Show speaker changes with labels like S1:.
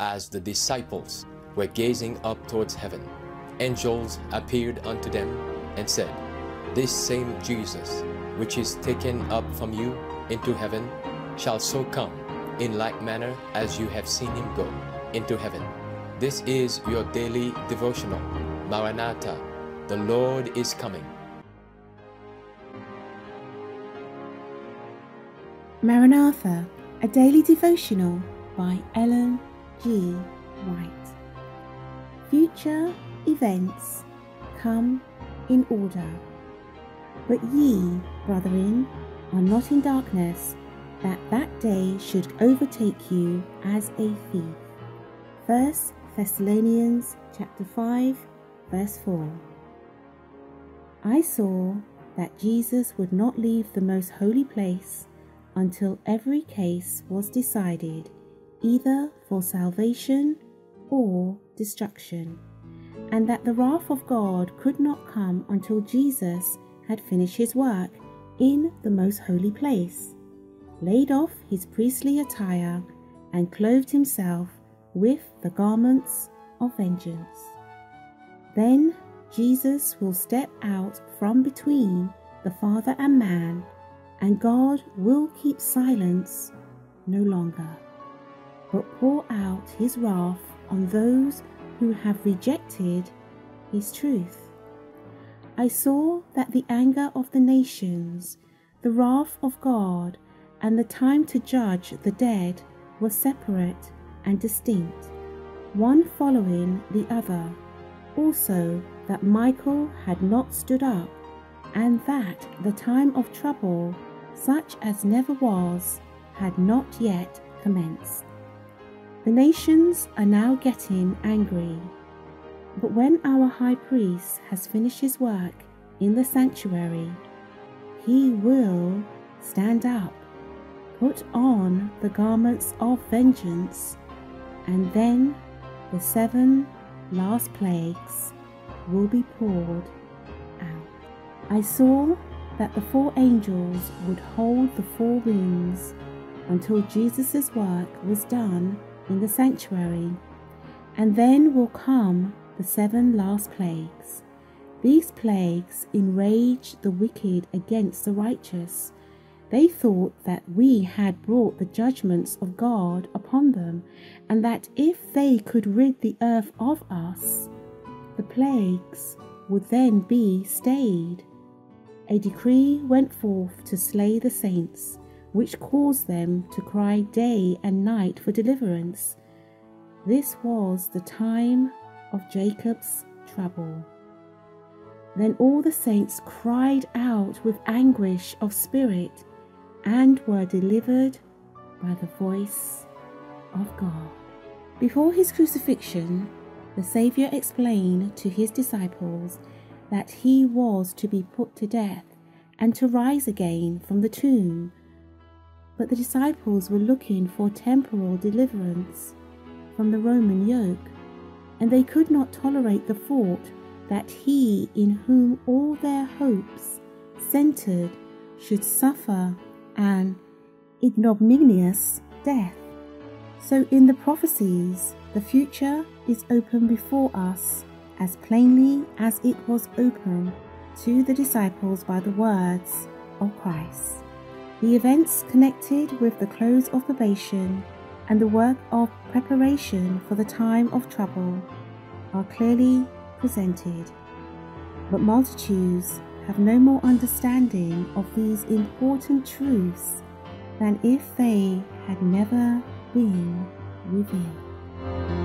S1: as the disciples were gazing up towards heaven, angels appeared unto them and said, This same Jesus, which is taken up from you into heaven, shall so come in like manner as you have seen him go into heaven. This is your daily devotional. Maranatha, the Lord is coming.
S2: Maranatha, a daily devotional by Ellen G. White. Future events come in order. But ye, brethren, are not in darkness, that that day should overtake you as a thief. 1 Thessalonians chapter 5, verse 4. I saw that Jesus would not leave the most holy place until every case was decided, either for salvation or destruction, and that the wrath of God could not come until Jesus had finished his work in the most holy place, laid off his priestly attire, and clothed himself with the garments of vengeance. Then Jesus will step out from between the Father and man, and God will keep silence no longer, but pour out his wrath on those who have rejected his truth. I saw that the anger of the nations, the wrath of God, and the time to judge the dead were separate and distinct, one following the other. Also that Michael had not stood up, and that the time of trouble, such as never was, had not yet commenced. The nations are now getting angry. But when our high priest has finished his work in the sanctuary, he will stand up, put on the garments of vengeance, and then the 7 last plagues will be poured out. I saw that the 4 angels would hold the 4 winds until Jesus' work was done in the sanctuary, and then will come the 7 last plagues. These plagues enrage the wicked against the righteous. They thought that we had brought the judgments of God upon them, and that if they could rid the earth of us, the plagues would then be stayed. A decree went forth to slay the saints, which caused them to cry day and night for deliverance. This was the time of Jacob's trouble. Then all the saints cried out with anguish of spirit, and were delivered by the voice of God. Before his crucifixion, the Saviour explained to his disciples that he was to be put to death and to rise again from the tomb. But the disciples were looking for temporal deliverance from the Roman yoke, and they could not tolerate the thought that he in whom all their hopes centered should suffer an ignominious death. So in the prophecies, the future is open before us as plainly as it was open to the disciples by the words of Christ. The events connected with the close of probation and the work of preparation for the time of trouble are clearly presented, but multitudes have no more understanding of these important truths than if they had never been revealed.